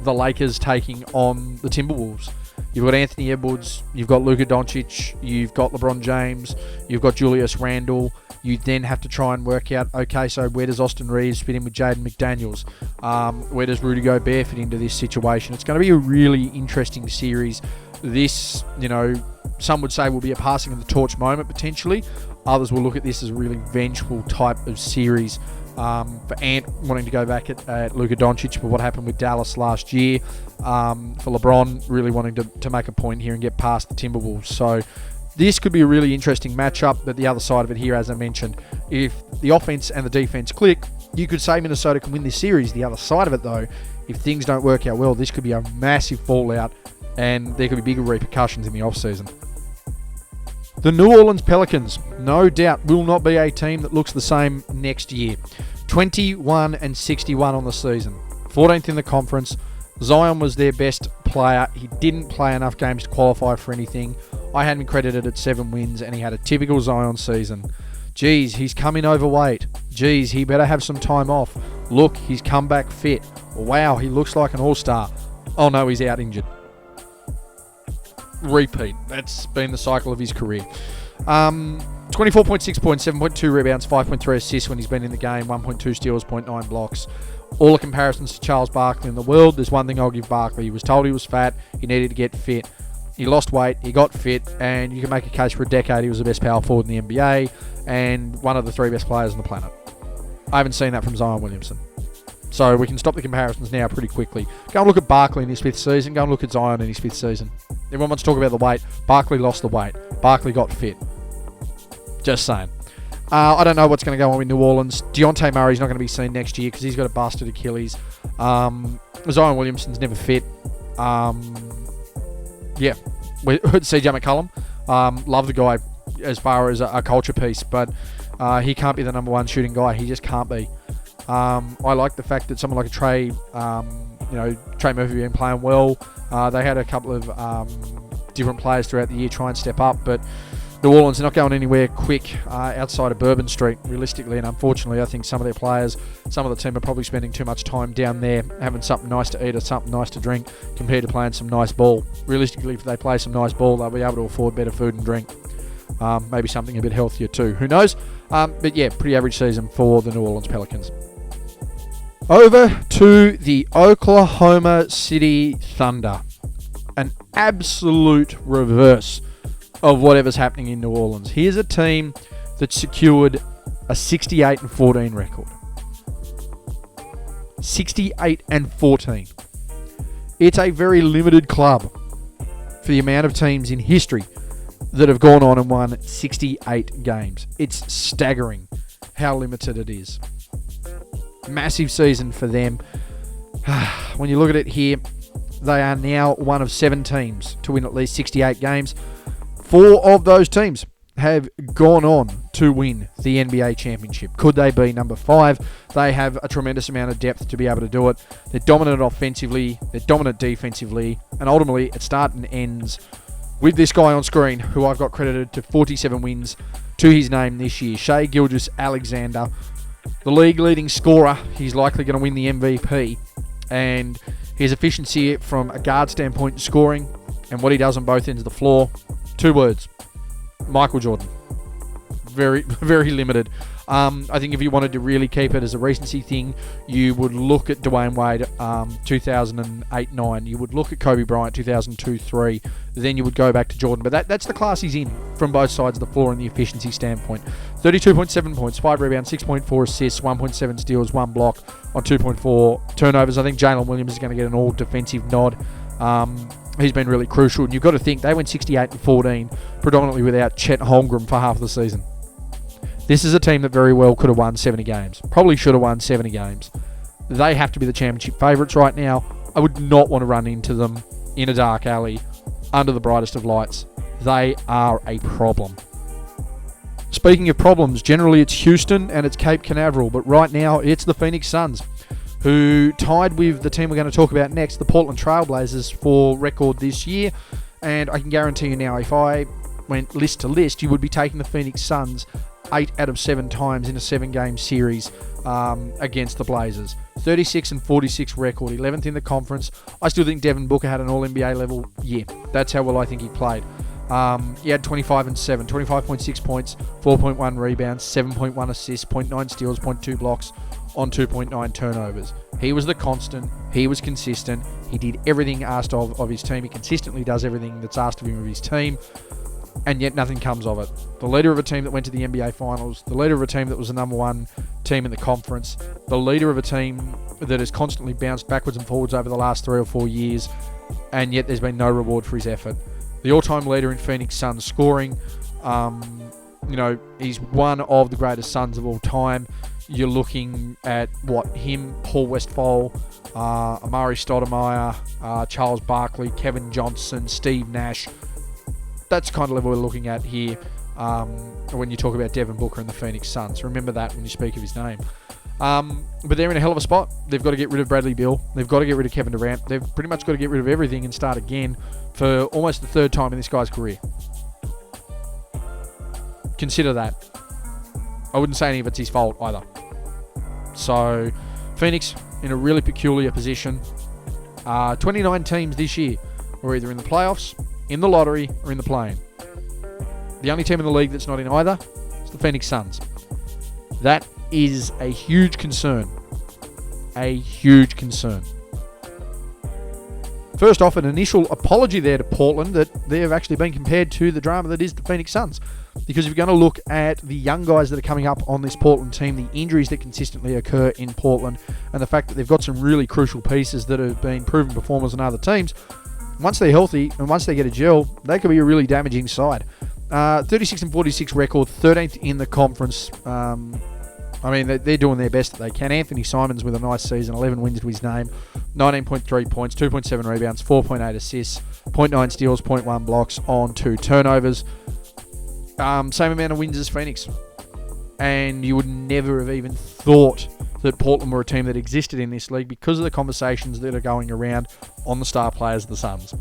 the Lakers taking on the Timberwolves. You've got Anthony Edwards, you've got Luka Doncic, you've got LeBron James, you've got Julius Randle. You then have to try and work out, okay, so where does Austin Reeves fit in with Jaden McDaniels? Where does Rudy Gobert fit into this situation? It's going to be a really interesting series. This, some would say will be a passing of the torch moment potentially. Others will look at this as a really vengeful type of series. For Ant wanting to go back at Luka Doncic for what happened with Dallas last year. For LeBron really wanting to make a point here and get past the Timberwolves. So this could be a really interesting matchup, but the other side of it here, as I mentioned, if the offense and the defense click, you could say Minnesota can win this series. The other side of it, though, if things don't work out well, this could be a massive fallout, and there could be bigger repercussions in the offseason. The New Orleans Pelicans, no doubt, will not be a team that looks the same next year. 21-61 on the season, 14th in the conference. Zion was their best player. He didn't play enough games to qualify for anything. I had him credited at 7 wins, and he had a typical Zion season. Geez, he's come in overweight. Geez, he better have some time off. Look, he's come back fit. Wow, he looks like an all-star. Oh no, he's out injured. Repeat. That's been the cycle of his career. 24.6 points, 7.2 rebounds, 5.3 assists when he's been in the game, 1.2 steals, 0.9 blocks. All the comparisons to Charles Barkley in the world. There's one thing I'll give Barkley. He was told he was fat. He needed to get fit. He lost weight. He got fit. And you can make a case for a decade he was the best power forward in the NBA and one of the 3 best players on the planet. I haven't seen that from Zion Williamson. So we can stop the comparisons now pretty quickly. Go and look at Barkley in his 5th season. Go and look at Zion in his 5th season. Everyone wants to talk about the weight. Barkley lost the weight. Barkley got fit. Just saying. I don't know what's going to go on with New Orleans. Dejounte Murray's not going to be seen next year because he's got a busted Achilles. Zion Williamson's never fit. CJ McCollum. Love the guy as far as a culture piece, but he can't be the number 1 shooting guy. He just can't be. I like the fact that someone like a Trey Murphy been playing well. They had a couple of different players throughout the year try and step up, but New Orleans are not going anywhere quick outside of Bourbon Street, realistically, and unfortunately I think some of their players, some of the team are probably spending too much time down there having something nice to eat or something nice to drink compared to playing some nice ball. Realistically, if they play some nice ball, they'll be able to afford better food and drink. Maybe something a bit healthier too. Who knows? But yeah, pretty average season for the New Orleans Pelicans. Over to the Oklahoma City Thunder. An absolute reverse of whatever's happening in New Orleans. Here's a team that secured a 68-14 record. 68-14. It's a very limited club for the amount of teams in history that have gone on and won 68 games. It's staggering how limited it is. Massive season for them. When you look at it here, they are now one of 7 teams to win at least 68 games. 4 of those teams have gone on to win the NBA championship. Could they be number 5? They have a tremendous amount of depth to be able to do it. They're dominant offensively, they're dominant defensively, and ultimately it starts and ends with this guy on screen who I've got credited to 47 wins to his name this year, Shai Gilgeous-Alexander, the league leading scorer. He's likely going to win the MVP, and his efficiency from a guard standpoint in scoring and what he does on both ends of the floor, 2 words: Michael Jordan. Very, very limited. I think if you wanted to really keep it as a recency thing, you would look at Dwayne Wade 2008-9. You would look at Kobe Bryant 2002-3. Then you would go back to Jordan. But that's the class he's in from both sides of the floor in the efficiency standpoint. 32.7 points, 5 rebounds, 6.4 assists, 1.7 steals, 1 block on 2.4 turnovers. I think Jalen Williams is going to get an all-defensive nod. He's been really crucial. And you've got to think they went 68-14 predominantly without Chet Holmgren for half the season. This is a team that very well could have won 70 games. Probably should have won 70 games. They have to be the championship favourites right now. I would not want to run into them in a dark alley under the brightest of lights. They are a problem. Speaking of problems, generally it's Houston and it's Cape Canaveral, but right now it's the Phoenix Suns, who tied with the team we're going to talk about next, the Portland Trail Blazers, for record this year. And I can guarantee you now, if I went list to list, you would be taking the Phoenix Suns 8 out of 7 times in a 7-game series against the Blazers. 36 and 46 record, 11th in the conference. I still think Devin Booker had an All-NBA level year. That's how well I think he played. He had 25 and 7, 25.6 points, 4.1 rebounds, 7.1 assists, 0.9 steals, 0.2 blocks on 2.9 turnovers. He was the constant. He was consistent. He did everything asked of his team. He consistently does everything that's asked of him of his team, and yet nothing comes of it. The leader of a team that went to the NBA Finals, the leader of a team that was the number one team in the conference, the leader of a team that has constantly bounced backwards and forwards over the last 3 or 4 years, and yet there's been no reward for his effort. The all-time leader in Phoenix Suns scoring. He's one of the greatest Suns of all time. You're looking at him, Paul Westphal, Amari Stoudemire, Charles Barkley, Kevin Johnson, Steve Nash. That's the kind of level we're looking at here when you talk about Devin Booker and the Phoenix Suns. Remember that when you speak of his name. But they're in a hell of a spot. They've got to get rid of Bradley Beal. They've got to get rid of Kevin Durant. They've pretty much got to get rid of everything and start again for almost the third time in this guy's career. Consider that. I wouldn't say any of it's his fault either. So, Phoenix in a really peculiar position. 29 teams this year were either in the playoffs, in the lottery, or in the play-in. The only team in the league that's not in either is the Phoenix Suns. That is a huge concern. A huge concern. First off, an initial apology there to Portland that they have actually been compared to the drama that is the Phoenix Suns. Because if you're going to look at the young guys that are coming up on this Portland team, the injuries that consistently occur in Portland, and the fact that they've got some really crucial pieces that have been proven performers in other teams, once they're healthy and once they get a gel, they could be a really damaging side. 36 and 46 record, 13th in the conference. They're doing their best that they can. Anthony Simons with a nice season, 11 wins to his name, 19.3 points, 2.7 rebounds, 4.8 assists, 0.9 steals, 0.1 blocks on 2 turnovers. Same amount of wins as Phoenix. And you would never have even thought that Portland were a team that existed in this league because of the conversations that are going around on the star players of the Suns.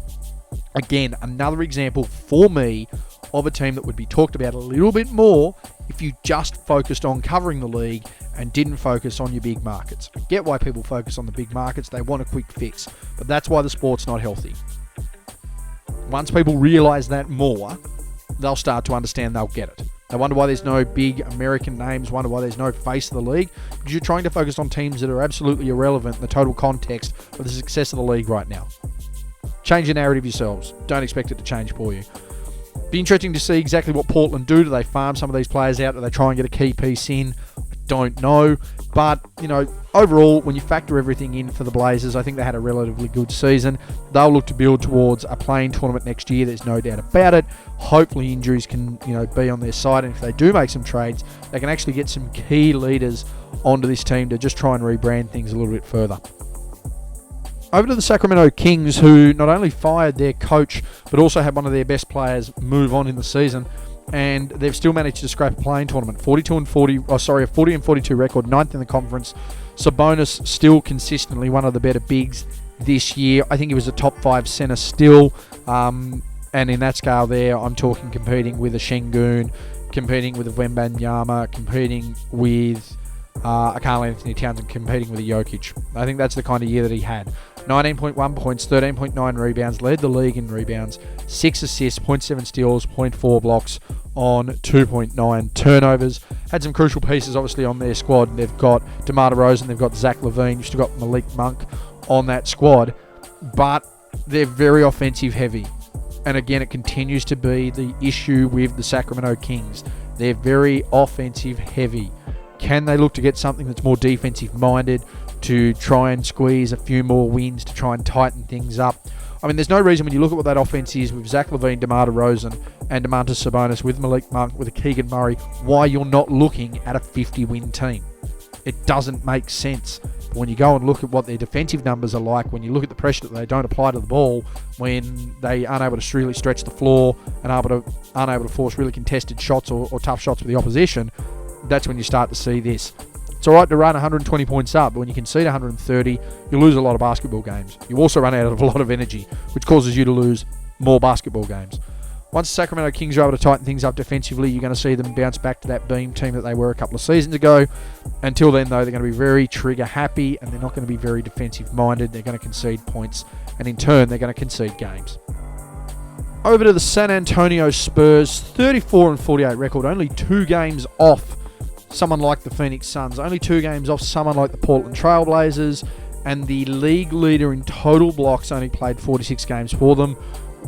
Again, another example for me of a team that would be talked about a little bit more if you just focused on covering the league and didn't focus on your big markets. I get why people focus on the big markets. They want a quick fix. But that's why the sport's not healthy. Once people realise that more, they'll start to understand, they'll get it. They wonder why there's no big American names, wonder why there's no face of the league, because you're trying to focus on teams that are absolutely irrelevant in the total context of the success of the league right now. Change your narrative yourselves. Don't expect it to change for you. Be interesting to see exactly what Portland do. Do they farm some of these players out? Do they try and get a key piece in? I don't know. But, overall, when you factor everything in for the Blazers, I think they had a relatively good season. They'll look to build towards a play-in tournament next year. There's no doubt about it. Hopefully injuries can, be on their side. And if they do make some trades, they can actually get some key leaders onto this team to just try and rebrand things a little bit further. Over to the Sacramento Kings, who not only fired their coach, but also had one of their best players move on in the season. And they've still managed to scrape a play-in tournament. A 40 and 42 record, 9th in the conference. Sabonis still consistently one of the better bigs this year. I think he was a top 5 center still. And in that scale there, I'm talking competing with a Şengün, competing with a Wembanyama, competing with a Karl-Anthony Towns, and competing with a Jokic. I think that's the kind of year that he had. 19.1 points, 13.9 rebounds, led the league in rebounds, 6 assists, 0.7 steals, 0.4 blocks on 2.9 turnovers. Had some crucial pieces, obviously, on their squad. They've got DeMar DeRozan, they've got Zach LaVine, you've still got Malik Monk on that squad, but they're very offensive heavy. And again, it continues to be the issue with the Sacramento Kings. They're very offensive heavy. Can they look to get something that's more defensive minded to try and squeeze a few more wins to try and tighten things up? There's no reason when you look at what that offense is with Zach LaVine, DeMar DeRozan, and Domantas Sabonis, with Malik Monk, with a Keegan Murray, why you're not looking at a 50-win team. It doesn't make sense. But when you go and look at what their defensive numbers are like, when you look at the pressure that they don't apply to the ball, when they aren't able to really stretch the floor and aren't able to force really contested shots or tough shots for the opposition, that's when you start to see this. It's all right to run 120 points up, but when you concede 130, you lose a lot of basketball games. You also run out of a lot of energy, which causes you to lose more basketball games. Once the Sacramento Kings are able to tighten things up defensively, you're going to see them bounce back to that beam team that they were a couple of seasons ago. Until then, though, they're going to be very trigger happy, and they're not going to be very defensive minded. They're going to concede points, and in turn, they're going to concede games. Over to the San Antonio Spurs, 34-48 record, only 2 games off someone like the Phoenix Suns, only 2 games off someone like the Portland Trail Blazers, and the league leader in total blocks only played 46 games for them.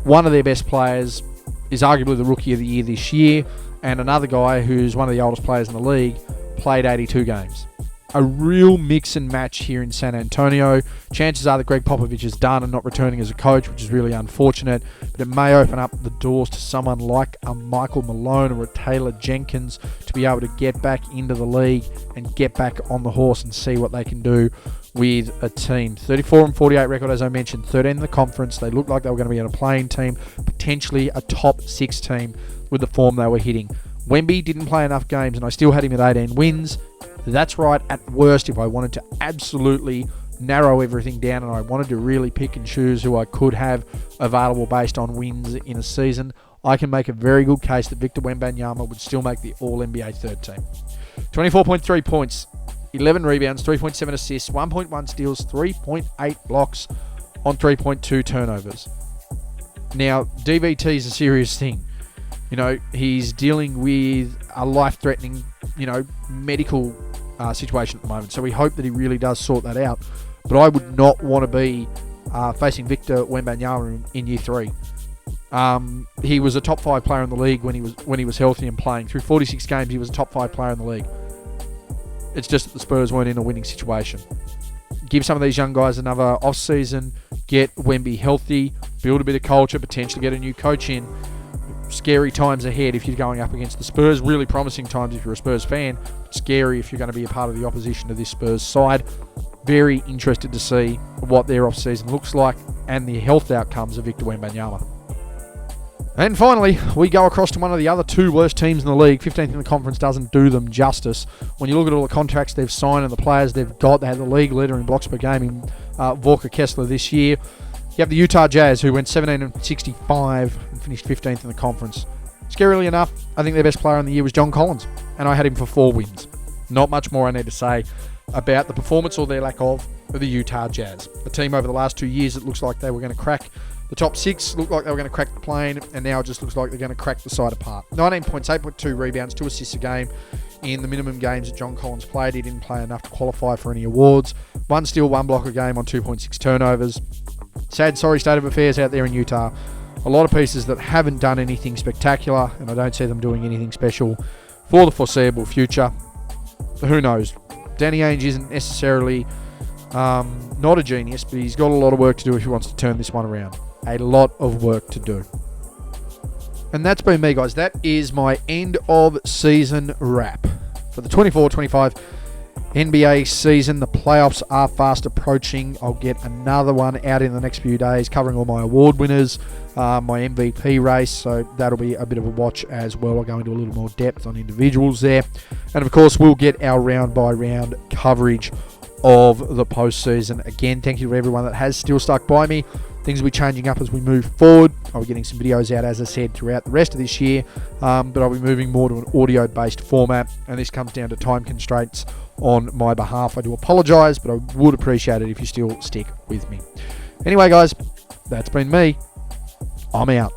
One of their best players is arguably the Rookie of the Year this year, and another guy who's one of the oldest players in the league played 82 games. A real mix and match here in San Antonio. Chances are that Greg Popovich is done and not returning as a coach, which is really unfortunate, but it may open up the doors to someone like a Michael Malone or a Taylor Jenkins to be able to get back into the league and get back on the horse and see what they can do with a team. 34-48 record, as I mentioned, 13 in the conference. They looked like they were going to be in a playing team, potentially a top 6 team with the form they were hitting. Wemby didn't play enough games, and I still had him at 18 wins. That's right, at worst, if I wanted to absolutely narrow everything down and I wanted to really pick and choose who I could have available based on wins in a season, I can make a very good case that Victor Wembanyama would still make the All-NBA third team. 24.3 points, 11 rebounds, 3.7 assists, 1.1 steals, 3.8 blocks on 3.2 turnovers. Now, DVT is a serious thing. You know, he's dealing with a life-threatening, medical situation at the moment. So we hope that he really does sort that out. But I would not want to be facing Victor Wembanyama in year 3. He was a top 5 player in the league when he was healthy and playing. Through 46 games, he was a top 5 player in the league. It's just that the Spurs weren't in a winning situation. Give some of these young guys another off-season, get Wemby healthy, build a bit of culture, potentially get a new coach in. Scary times ahead if you're going up against the Spurs. Really promising times if you're a Spurs fan. Scary if you're going to be a part of the opposition to this Spurs side. Very interested to see what their off-season looks like and the health outcomes of Victor Wembanyama. And finally, we go across to one of the other 2 worst teams in the league. 15th in the conference doesn't do them justice. When you look at all the contracts they've signed and the players they've got, they had the league leader in blocks per game in Walker Kessler this year. You have the Utah Jazz, who went 17-65 and finished 15th in the conference. Scarily enough, I think their best player in the year was John Collins, and I had him for 4 wins. Not much more I need to say about the performance or their lack of the Utah Jazz. A team over the last 2 years, it looks like they were going to crack the top 6, looked like they were going to crack the plane, and now it just looks like they're going to crack the side apart. 19 points, 8.2 rebounds, 2 assists a game in the minimum games that John Collins played. He didn't play enough to qualify for any awards. 1 steal, 1 block a game on 2.6 turnovers. Sad, sorry state of affairs out there in Utah. A lot of pieces that haven't done anything spectacular, and I don't see them doing anything special for the foreseeable future. But who knows? Danny Ainge isn't necessarily not a genius, but he's got a lot of work to do if he wants to turn this one around. A lot of work to do. And that's been me, guys. That is my end of season wrap for the 24-25 NBA season. The playoffs are fast approaching. I'll get another one out in the next few days covering all my award winners, my MVP race, so that'll be a bit of a watch as well. I'll go into a little more depth on individuals there. And of course, we'll get our round by round coverage of the postseason. Again, thank you to everyone that has still stuck by me. Things will be changing up as we move forward. I'll be getting some videos out, as I said, throughout the rest of this year, but I'll be moving more to an audio-based format, and this comes down to time constraints on my behalf. I do apologise, but I would appreciate it if you still stick with me. Anyway, guys, that's been me. I'm out.